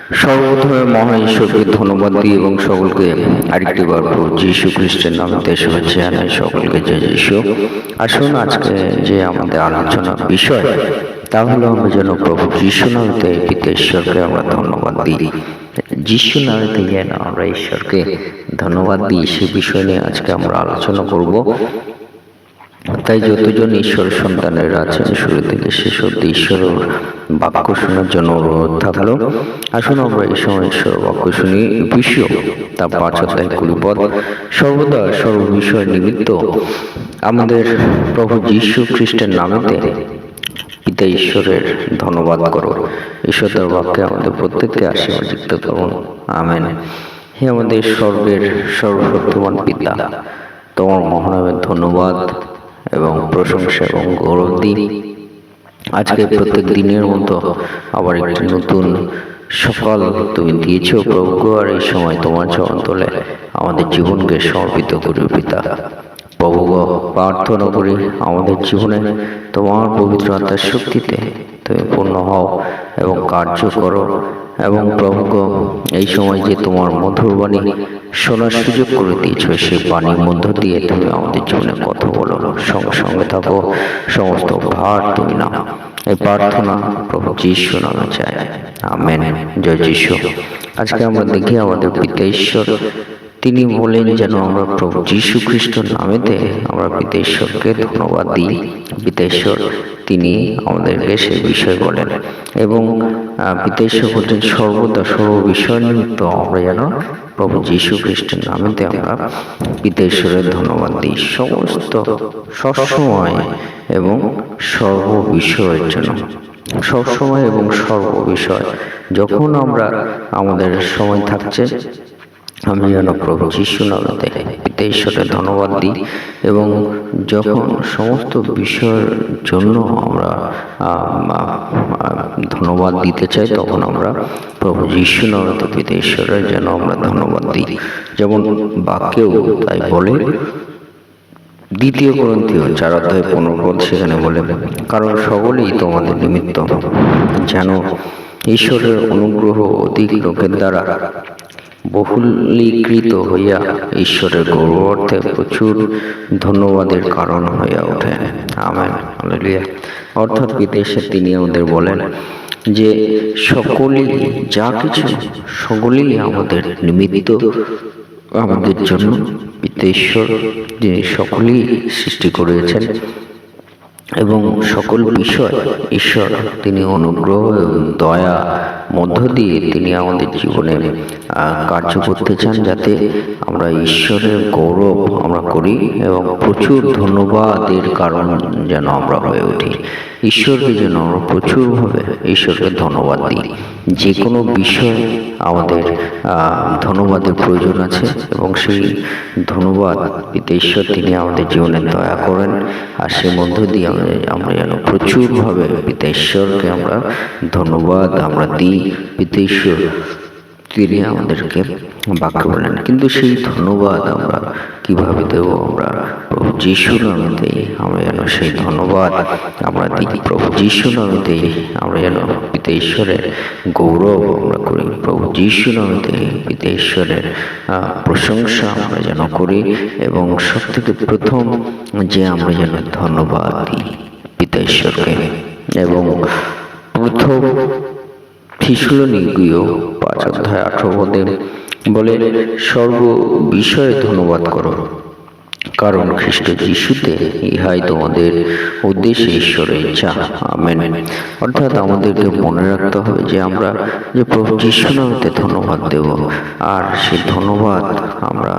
সর্বপ্রথমে মহান ঈশ্বরকে ধন্যবাদ দিই এবং সকলকে আরেকটি বার প্রভু যীশু খ্রিস্টের নামে শুভেচ্ছা জানাই সকলকে। জয় যীশু। আসুন আজকে যে আমাদের আলোচনার বিষয় তা হলো আমরা যেন প্রভু যীশু নামেতে পিতা ঈশ্বরকে আমরা ধন্যবাদ দিই। যীশু নামেতে যেন আমরা ঈশ্বরকে ধন্যবাদ দিই সে বিষয় নিয়ে আজকে আমরা আলোচনা করব। তাই যতজন ঈশ্বর সন্তানের আছেন শুরু থেকে শেষ অবধি ঈশ্বরের বাক্য শোনার জন্য অনুরোধ থাকলো। আসুন আমরা এই সময় ঈশ্বর বাক্য শুনি। বিষয় তা 5:20 পদ। সর্বদা সর্ববিষয় নিমিত্ত আমাদের প্রভু যীশু খ্রিস্টের নামেতে পিতা ঈশ্বরের ধন্যবাদ করো। ঈশ্বরের বাক্যে আমাদের প্রত্যেককে আশীর্বাদ যুক্ত করুন। আমেন। হে আমাদের স্বর্গের সর্বশক্তিমান পিতা, তোমার মহানামের ধন্যবাদ এবং প্রশংসা এবং গৌরব দিই। আজকে প্রত্যেক দিনের মতো আবার একটি নতুন সকাল তুমি দিয়েছ প্রভু, আর এই সময় তোমার চরণতলে আমাদের জীবনকে সমর্পিত করি পিতা। প্রভু প্রার্থনা করি আমাদের জীবনে তোমার পবিত্র আত্মার শক্তিতে তুমি পূর্ণ হও এবং কার্য করো। এবং প্রভু এই সময় যে তোমার মধুর বাণী শোনার সুযোগ করে দিয়েছ, সেই বাণীর মধ্য দিয়ে তুমি আমাদের জীবনে কথা বলো, সঙ্গে সঙ্গে থাকো, সমস্ত ভার তুমি নাও। এই প্রার্থনা প্রভু যীশু নামে চাই। আমেন। জয় যীশু। আজকে আমরা দেখি আমাদের পিতা ঈশ্বর তিনি বলেন যেন আমরা প্রভু যীশু খ্রিস্টের নামেতে আমরা পিতা ঈশ্বরকে ধন্যবাদ দিই। পিতা ঈশ্বর তিনি আমাদেরকে সেই বিষয় বলেন এবং পিতা ঈশ্বর বলছেন সর্বদা সর্ববিষয় নিমিত্ত আমরা যেন প্রভু যীশু খ্রিস্টের নামেতে আমরা পিতা ঈশ্বরের ধন্যবাদ দিই, সমস্ত সবসময় এবং সর্ববিষয়ের জন্য। সবসময় এবং সর্ববিষয় যখন আমরা আমাদের সময় থাকছে আমি যেন প্রভু যীশু নামেতে পিতা ঈশ্বরের ধন্যবাদ দিই এবং যখন সমস্ত বিষয়ের জন্য আমরা ধন্যবাদ দিতে চাই তখন আমরা প্রভু যীশু নামেতে পিতা ঈশ্বরের যেন আমরা ধন্যবাদ দিই। যেমন বাক্যেও তাই বলে, 2 কোরিন্থীয় 4:15 পদ সেখানে বলে, কারণ সকলেই তোমাদের নিমিত্ত যেন ঈশ্বরের অনুগ্রহ অধিক লোকের দ্বারা বহুলীকৃত হইয়া ঈশ্বরের গৌরবার্থে প্রচুর ধন্যবাদের কারণ হইয়া ওঠে। আমেন। হালেলুয়া। অর্থাৎ বিদেশে তিনি আমাদের বলেন যে সকলেই যা কিছু সকলেই আমাদের নিমিত্ত, আমাদের জন্য পিতা ঈশ্বর যিনি সকলেই সৃষ্টি করেছেন এবং সকল বিষয় ঈশ্বর তিনি অনুগ্রহ এবং দয়া মধ্য দিয়ে তিনি আমাদের জীবনে কার্য করতে চান, যাতে আমরা ঈশ্বরের গৌরব আমরা করি এবং প্রচুর ধন্যবাদের কারণ যেন আমরা হয়ে উঠি। ঈশ্বরকে যেন আমরা প্রচুরভাবে ঈশ্বরকে ধন্যবাদ দিই। যে কোনো বিষয়ে আমাদের ধন্যবাদের প্রয়োজন আছে এবং সেই ধন্যবাদ পিতা ঈশ্বর তিনি আমাদের জীবনে দয়া করেন, আর সে মধ্য দিয়ে আমরা যেন প্রচুরভাবে পিতা ঈশ্বরকে আমরা ধন্যবাদ আমরা দিই। পিতা ঈশ্বর তিনি আমাদেরকে বাক্য বলেন, কিন্তু সেই ধন্যবাদ আমরা কিভাবে দেব? আমরা প্রভু যীশু নামেতেই আমরা যেন সেই ধন্যবাদ আমরা দিই। প্রভু যীশু নামেতেই আমরা যেন পিতা ঈশ্বরের গৌরব আমরা করি। প্রভু যীশু নামেতেই পিতা ঈশ্বরের প্রশংসা আমরা যেন করি এবং সব থেকে প্রথম যে আমরা যেন ধন্যবাদ দিই পিতা ঈশ্বরকে। এবং প্রথম থিসলনিকীয় 5:18 পদে বলে, সর্ব বিষয়ে ধন্যবাদ করো, কারণ খ্রিস্ট যিশুতে ইহাই তোমাদের উদ্দেশ্যে ঈশ্বরের ইচ্ছা। আমেন। অর্থাৎ আমাদেরকে মনে রাখতে হবে যে আমরা যে প্রভু যীশু নামেতে ধন্যবাদ দেব, আর সেই ধন্যবাদ আমরা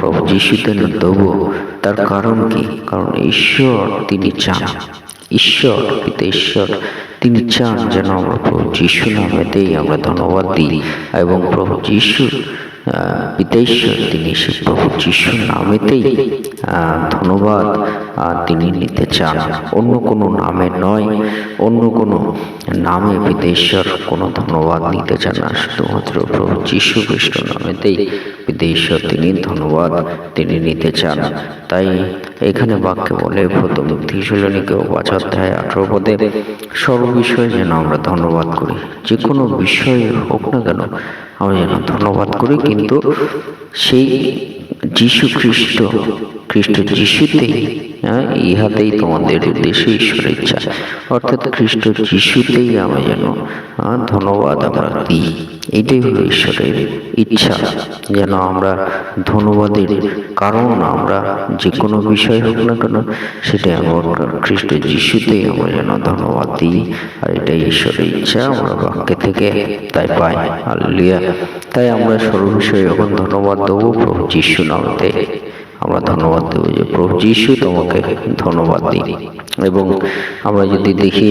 প্রভু যীশুতে দেব। তার কারণ কি? কারণ ঈশ্বর তিনি চান, ঈশ্বর পিতা ঈশ্বর তিনি চান যেন আমরা প্রভু যীশু নামেতেই আমরা ধন্যবাদ দিই এবং প্রভু যীশু পিতা তিনি সে প্রভু যিশুর নামেতেই ধন্যবাদ তিনি নিতে চান, অন্য কোনো নামে নয়, অন্য কোনো নামে পিতা কোনো ধন্যবাদ নিতে চান না, শুধুমাত্র প্রভু যীশু খ্রিস্ট নামেতেই পিতা তিনি ধন্যবাদ তিনি নিতে চান। তাই এখানে বাক্যে বলে প্রথম থিসলনিকে 5 অধ্যায় 18 পদে, সর্ব বিষয়ে যেন আমরা ধন্যবাদ করি, যে কোনো বিষয় হোক না কেন আমরা যেন ধন্যবাদ করি, কিন্তু সেই যীশু খ্রিস্ট যিশুতেই, ইহাতেই তোমাদের উদ্দেশ্যে ঈশ্বরের ইচ্ছা, অর্থাৎ খ্রিস্ট যিশুতেই আমরা যেন ধন্যবাদ আমরা দিই। এটাই হলো ঈশ্বরের ইচ্ছা, যেন আমরা ধন্যবাদের কারণ আমরা যে কোনো বিষয় হোক না কেন সেটাই আমরা খ্রিস্ট যিশুতেই আমরা যেন ধন্যবাদ দিই। আর এটাই ঈশ্বরের ইচ্ছা আমরা বাক্য থেকে তাই পাই। হালেলুয়া। তাই আমরা সর্ব বিষয়ে এখন ধন্যবাদ দেবো প্রভু যীশু নামেতে। আমরা ধন্যবাদ দেবো যে প্রভু যীশু তোমাকে ধন্যবাদ দিই। এবং আমরা যদি দেখি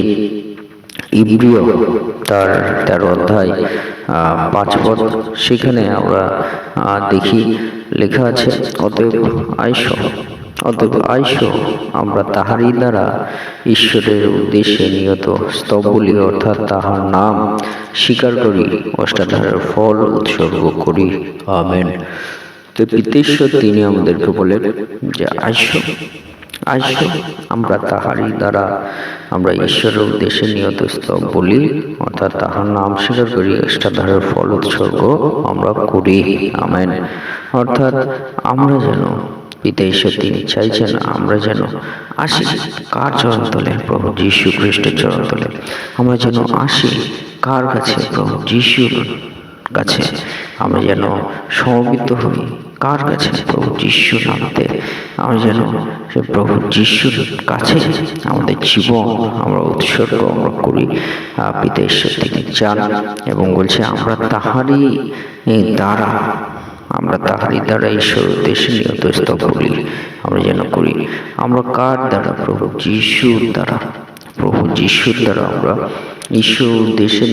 ইব্রিয় তার 13 অধ্যায় 5 পদ, সেখানে আমরা দেখি লেখা আছে, অতএব আইসো আমরা তাহারই দ্বারা ঈশ্বরের উদ্দেশ্যে নিয়ত স্তব বলি, অর্থাৎ তাহার নাম স্বীকার করি, অষ্টাধারের ফল উৎসর্গ করি। আমেন। তো পিতা তিনি আমাদেরকে বলেন যে আইসো আমরা তাহারই দ্বারা আমরা ঈশ্বরের উদ্দেশ্যে নিয়ত স্তব বলি, অর্থাৎ তাহার নাম স্বীকার করি, অষ্টাধারের ফল উৎসর্গ আমরা করি। আমেন। অর্থাৎ আমরা যেন পিতা তিনি চাইছেন আমরা যেন আসি কার চরণতলে? প্রভু যীশু খ্রিস্টের চরণতলে। আমরা যেন আসি কার কাছে? প্রভু যীশুর কাছে। আমরা যেন সমবেত হই কার কাছে? প্রভু যীশুর নামে। আমরা যেন সে প্রভু যীশুর কাছে আমাদের জীবন আমরা উৎসর্গ আমরা করি। পিতা তিনি চান এবং বলছে আমরা তাহারই দ্বারা ঈশ্বর উদ্দেশ্যে নিয়ত স্তব বলি আমরা যেন করি। আমরা কার দ্বারা? প্রভু যীশুর দ্বারা। প্রভু যীশুর দ্বারা আমরা ঈশ্বর উদ্দেশ্যে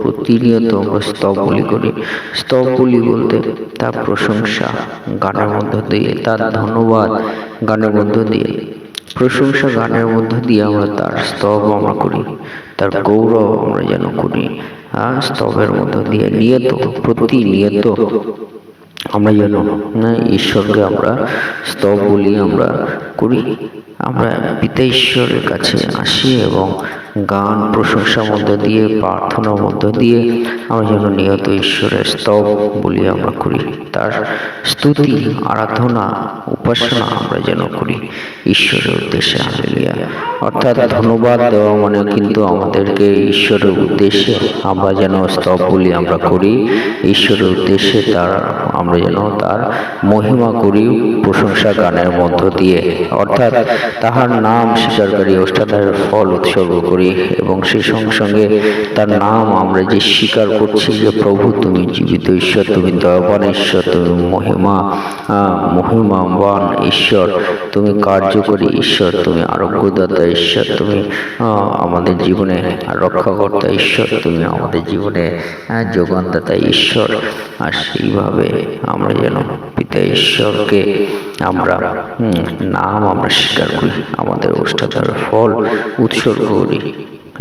প্রতিনিয়ত আমরা স্তব বলি করি। স্তব বলি বলতে তার প্রশংসা গানের মধ্য দিয়ে, তার ধন্যবাদ গানের মধ্য দিয়ে, প্রশংসা গানের মধ্য দিয়ে আমরা তার স্তব আমরা করি, তার গৌরব আমরা যেন করি। স্তবের মধ্য দিয়ে প্রতিনিয়ত আমরা যেন ঈশ্বরকে আমরা স্তব বলি আমরা করি। আমরা পিতা ঈশ্বরের কাছে আসি এবং গান প্রশংসার মধ্য দিয়ে, প্রার্থনার মধ্য দিয়ে আমরা যেন নিয়ত ঈশ্বরের স্তব বলি আমরা করি। তার স্তুতি, আরাধনা, উপাসনা আমরা যেন করি ঈশ্বরের উদ্দেশ্যে। হালেলুয়া। অর্থাৎ ধন্যবাদ দেওয়া মানে কিন্তু আমাদেরকে ঈশ্বরের উদ্দেশ্যে আমরা যেন স্তব বলি আমরা করি, ঈশ্বরের উদ্দেশ্যে আমরা যেন তার মহিমা করি প্রশংসা গানের মধ্য দিয়ে, অর্থাৎ তাহার নাম স্বীকারকারী অষ্টাধারের ফল উৎসর্গ করি। এবং সেই সঙ্গে তার নাম আমরা যে স্বীকার করছি যে প্রভু তুমি জীবিত ঈশ্বর, তুমি দয়াবান ঈশ্বর, তুমি মহিমাবান ঈশ্বর, তুমি কার্যকরী ঈশ্বর, তুমি আরোগ্যদাতা ঈশ্বর, তুমি আমাদের জীবনে রক্ষাকর্তা ঈশ্বর, তুমি আমাদের জীবনে যোগানদাতা ঈশ্বর। আর সেইভাবে আমরা যেন পিতা ঈশ্বরকে আমরা নাম আমরা স্বীকার করি, আমাদের অষ্টাধারের ফল উৎসর্গ করি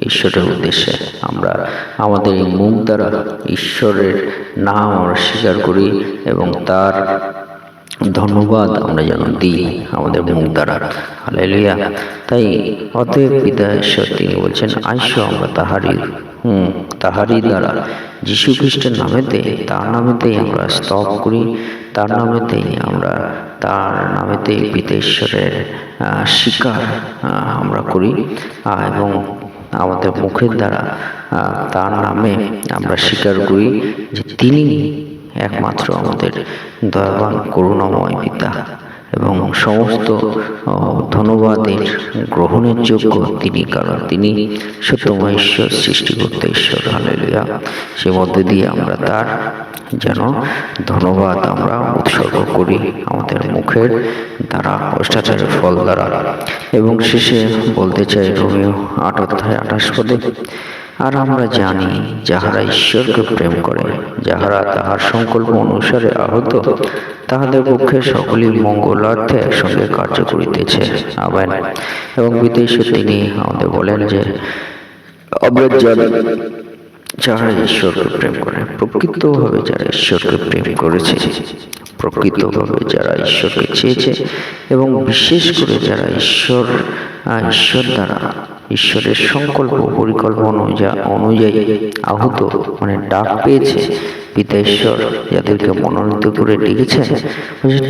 ঈশ্বরের উদ্দেশ্যে। আমরা আমাদের এই মুখ দ্বারা ঈশ্বরের নাম আমরা স্বীকার করি এবং তার ধন্যবাদ আমরা যেন দিই আমাদের মুখ দ্বারা। হালেলুয়া। তাই অতএব পিতা ঈশ্বর তিনি বলছেন আইসো আমরা তাহারই দ্বারা যীশু খ্রিস্টের নামেতে, তার নামেতেই আমরা স্তব করি, তার নামেতেই পিতা ঈশ্বরের স্বীকার আমরা করি এবং আমাদের মুখের দ্বারা তার নামে আমরা স্বীকার করি যে তিনি একমাত্র আমাদের দয়াবান করুণাময় পিতা এবং সমস্ত ধন্যবাদের গ্রহণের যোগ্য তিনি, কারণ তিনি সত্যময় ঈশ্বর, সৃষ্টিকর্তা ঈশ্বর। হালেলুয়া। সে মধ্যে দিয়ে আমরা তার যেন ধন্যবাদ আমরা উৎসর্গ করি আমাদের মুখের দ্বারা, অষ্টাচারের ফল দ্বারা। এবং শেষে বলতে চাই রোমীয় 8 অধ্যায় 28 পদে, আর আমরা জানি, যাহারা ঈশ্বরকে প্রেম করে, যাহারা তাহার সংকল্প অনুসারে আহত, তাহাদের পক্ষে সকলেই মঙ্গলার্থে একসঙ্গে কার্য করিতেছে। আমেন। এবং বিদেশে তিনি আমাদের বলেন যে আমরা জানি, যারা ঈশ্বরকে প্রেম করে, প্রকৃতভাবে যারা ঈশ্বরকে প্রেম করেছে, প্রকৃতভাবে যারা ঈশ্বরকে চেয়েছে, এবং বিশেষ করে যারা ঈশ্বর দ্বারা ঈশ্বরের সংকল্প পরিকল্পনা অনুযায়ী আহত, মানে ডাক পেয়েছে, পিতা ঈশ্বর যাদেরকে মনোনীত করে ডেকেছেন,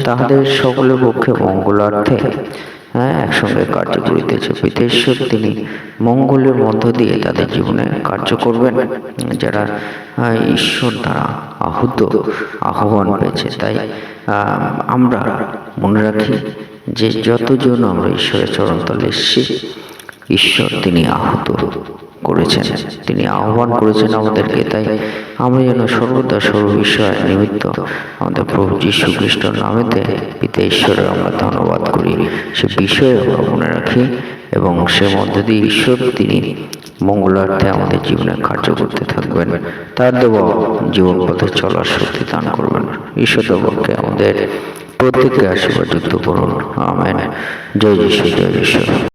তাহাদের সকলের পক্ষে মঙ্গলার্থে একসঙ্গে কার্য করিতেছে। পিতা ঈশ্বর তিনি মঙ্গলের মধ্য দিয়ে তাদের জীবনে কার্য করবেন, যারা ঈশ্বর দ্বারা আহ্বান পেয়েছে। তাই আমরা মনে রাখি যে যতজন আমরা ঈশ্বরের চরণতলে এসেছি, ঈশ্বর তিনি আহত করেছেন, তিনি আহ্বান করেছেন আমাদেরকে। তাই আমরা যেন সর্বদা সর্ববিষয় নিমিত্ত আমাদের প্রভু যীশু খ্রিস্টের নামেতে পিতা ঈশ্বরের আমরা ধন্যবাদ করি, সে বিষয়ে আমরা মনে রাখি, এবং সে মধ্য দিয়ে ঈশ্বর তিনি মঙ্গলার্থে আমাদের জীবনে কার্য করতে থাকবেন, তার দেওয়া জীবন পথে চলার শক্তি দান করবেন। ঈশ্বর দেবকে আমাদের প্রত্যেককে আশীর্বাদ যুক্ত করুন। আমেন। জয় যীশু, জয় যীশু।